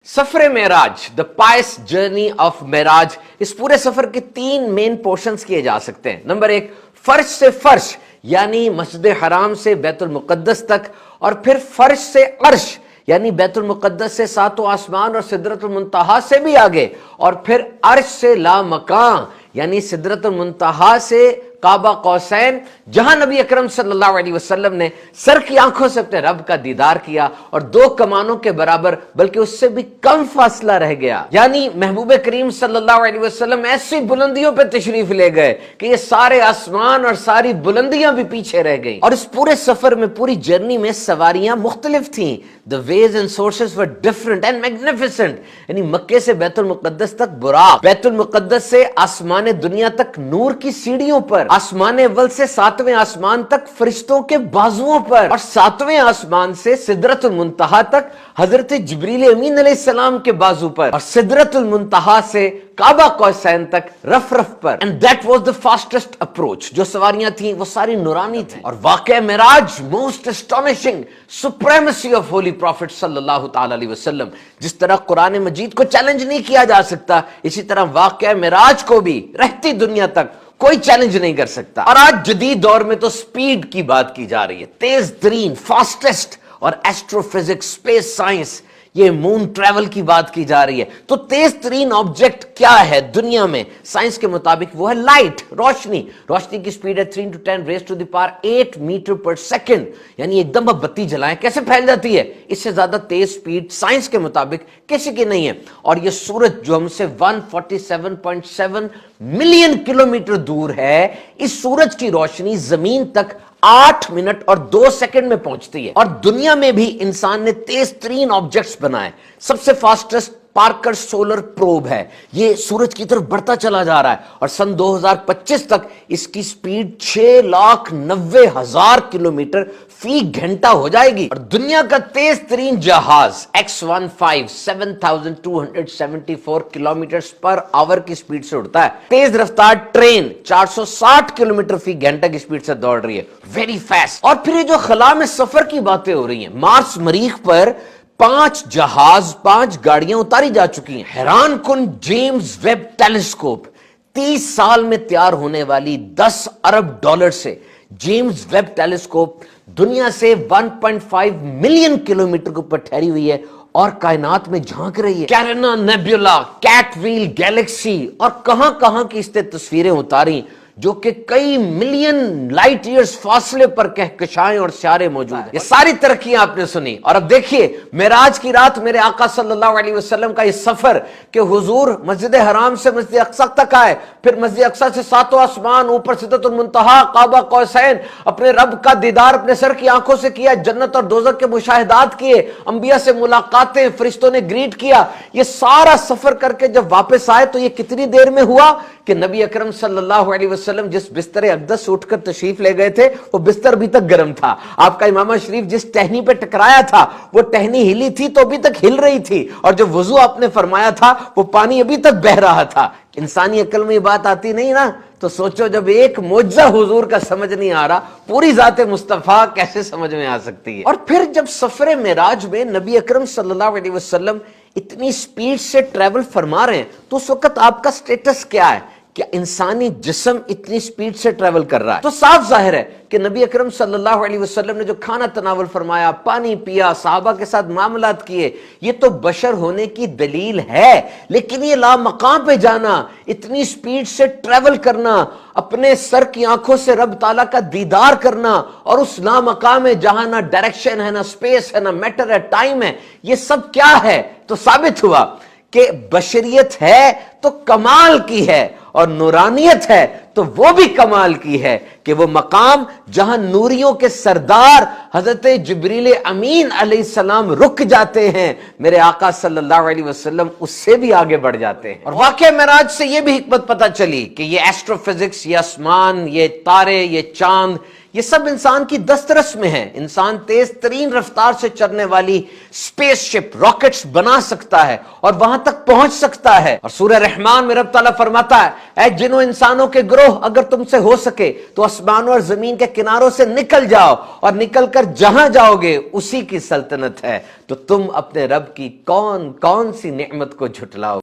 سفر معراج دا پائس journey of معراج، اس پورے سفر کے تین مین پورشنز کیے جا سکتے ہیں۔ نمبر ایک، فرش سے فرش یعنی مسجد حرام سے بیت المقدس تک، اور پھر فرش سے عرش یعنی بیت المقدس سے ساتوں آسمان اور سدرۃ المنتہا سے بھی آگے، اور پھر عرش سے لامکان یعنی سدرۃ المنتہا سے کعبہ قوسین، جہاں نبی اکرم صلی اللہ علیہ وسلم نے سر کی آنکھوں سے اپنے رب کا دیدار کیا، اور دو کمانوں کے برابر بلکہ اس سے بھی کم فاصلہ رہ گیا، یعنی محبوب کریم صلی اللہ علیہ وسلم ایسی بلندیوں پہ تشریف لے گئے کہ یہ سارے آسمان اور ساری بلندیاں بھی پیچھے رہ گئیں۔ اور اس پورے سفر میں، پوری جرنی میں سواریاں مختلف تھیں، the ways and sources were different and magnificent، یعنی مکے سے بیت المقدس تک براق، بیت المقدس سے آسمان دنیا تک نور کی سیڑھیوں پر، آسمان اول سے ساتویں آسمان تک فرشتوں کے بازوؤں پر، اور ساتویں آسمان سے سدرۃ المنتہا تک حضرت جبریل امین علیہ السلام کے بازو پر، اور سدرۃ المنتہا سے کعبہ قوسین تک رف رف پر۔ And that was the fastest approach۔ جو سواریاں تھیں وہ ساری نورانی تھیں، اور واقعہ معراج most astonishing supremacy of holy prophet صلی اللہ تعالی علیہ وسلم، جس طرح قرآن مجید کو چیلنج نہیں کیا جا سکتا، اسی طرح واقعہ معراج کو بھی رہتی دنیا تک کوئی چیلنج نہیں کر سکتا۔ اور آج جدید دور میں تو سپیڈ کی بات کی جا رہی ہے، تیز ترین، فاسٹسٹ، اور ایسٹرو فزکس، اسپیس سائنس، یہ مون ٹریول کی بات کی جا رہی ہے۔ تو تیز ترین آبجیکٹ کیا ہے دنیا میں؟ سائنس کے مطابق وہ ہے لائٹ، روشنی۔ روشنی کی سپیڈ ہے 3 × 10⁻⁸ میٹر پر سیکنڈ، یعنی ایک دم آپ بتی جلائیں کیسے پھیل جاتی ہے؟ اس سے زیادہ تیز سپیڈ سائنس کے مطابق کسی کی نہیں ہے۔ اور یہ سورج جو ہم سے 147.7 ملین کلومیٹر دور ہے، اس سورج کی روشنی زمین تک 8 منٹ اور 2 سیکنڈ میں پہنچتی ہے۔ اور دنیا میں بھی انسان نے تیز ترین آبجیکٹس بنائے۔ سب سے فاسٹسٹ پارکر سولر پروب ہے، یہ سورج کی طرف بڑھتا چلا جا رہا ہے، اور سن 2025 تک اس کی سپیڈ 6,90,000 کلومیٹر فی گھنٹہ ہو جائے گی۔ اور دنیا کا تیز ترین جہاز X-15 7,274 کلومیٹر پر آور کی سپیڈ سے اڑتا ہے۔ تیز رفتار ٹرین 460 کلومیٹر فی گھنٹہ کی سپیڈ سے دوڑ رہی ہے، ویری فاسٹ۔ اور پھر یہ جو خلا میں سفر کی باتیں ہو رہی ہیں، مارس مریخ پر 5 جہاز، 5 گاڑیاں اتاری جا چکی ہیں۔ حیران کن جیمز ویب ٹیلیسکوپ، 30 سال میں تیار ہونے والی $10 ارب سے جیمز ویب ٹیلیسکوپ دنیا سے 1.5 ملین کلومیٹر کے اوپر ٹھہری ہوئی ہے اور کائنات میں جھانک رہی ہے۔ کیرینا نیبولا، کیٹ ویل گیلیکسی، اور کہاں کہاں کی اس نے تصویریں اتاری جو کہ کئی ملین لائٹ ایئرز فاصلے پر کہکشائیں اور سیارے موجود ہیں۔ یہ ساری ترقیاں آپ نے سنی، اور اب دیکھیے معراج کی رات میرے آقا صلی اللہ علیہ وسلم کا یہ سفر کہ حضور مسجد حرام سے مسجد اقصی تک آئے، پھر مسجد اقصی سے ساتوں آسمان، اوپر سدرۃ المنتہا، کعبہ قوسین، اپنے رب کا دیدار اپنے سر کی آنکھوں سے کیا، جنت اور دوزخ کے مشاہدات کیے، انبیاء سے ملاقاتیں، فرشتوں نے گریٹ کیا۔ یہ سارا سفر کر کے جب واپس آئے تو یہ کتنی دیر میں ہوا کہ نبی اکرم صلی اللہ علیہ وسلم جس بستر اقدس سے اٹھ کر تشریف لے گئے تھے وہ بستر ابھی تک گرم تھا۔ آپ کا امامہ شریف جس ٹہنی پہ ٹکرایا تھا وہ ٹہنی ہلی تھی تو ابھی تک ہل رہی تھی، اور جو وضو آپ نے فرمایا تھا وہ پانی ابھی تک بہہ رہا تھا۔ انسانی عقل میں یہ بات آتی نہیں نا، تو سوچو جب ایک معجزہ حضور کا سمجھ نہیں آ رہا، پوری ذات مصطفیٰ کیسے سمجھ میں آ سکتی ہے؟ اور پھر جب سفر معراج میں نبی اکرم صلی اللہ علیہ وسلم اتنی سپیڈ سے ٹریول فرما رہے ہیں تو اس وقت آپ کا سٹیٹس کیا ہے کہ انسانی جسم اتنی سپیڈ سے ٹریول کر رہا ہے؟ تو صاف ظاہر ہے کہ نبی اکرم صلی اللہ علیہ وسلم نے جو کھانا تناول فرمایا، پانی پیا، صحابہ کے ساتھ معاملات کیے، یہ تو بشر ہونے کی دلیل ہے، لیکن یہ لامقام پہ جانا، اتنی سپیڈ سے ٹریول کرنا، اپنے سر کی آنکھوں سے رب تعالیٰ کا دیدار کرنا، اور اس لامقام میں جہاں نہ ڈائریکشن ہے، نہ سپیس ہے، نہ میٹر ہے، ٹائم ہے، یہ سب کیا ہے؟ تو ثابت ہوا کہ بشریت ہے تو کمال کی ہے، اور نورانیت ہے تو وہ بھی کمال کی ہے، کہ وہ مقام جہاں نوریوں کے سردار حضرت جبریل امین علیہ السلام رک جاتے ہیں، میرے آقا صلی اللہ علیہ وسلم اس سے بھی آگے بڑھ جاتے ہیں۔ اور واقعہ معراج سے یہ بھی حکمت پتہ چلی کہ یہ ایسٹرو فزکس، یہ آسمان، یہ تارے، یہ چاند، یہ سب انسان کی دسترس میں ہے. انسان تیز ترین رفتار سے چلنے والی اسپیس شپ راکٹس بنا سکتا ہے اور وہاں تک پہنچ سکتا ہے. اور سورہ رحمان میں رب تعالیٰ فرماتا ہے اے جنوں انسانوں کے گروہ اگر تم سے ہو سکے تو آسمانوں اور زمین کے کناروں سے نکل جاؤ اور نکل کر جہاں جاؤ گے اسی کی سلطنت ہے. تو تم اپنے رب کی کون کون سی نعمت کو جھٹلاؤ.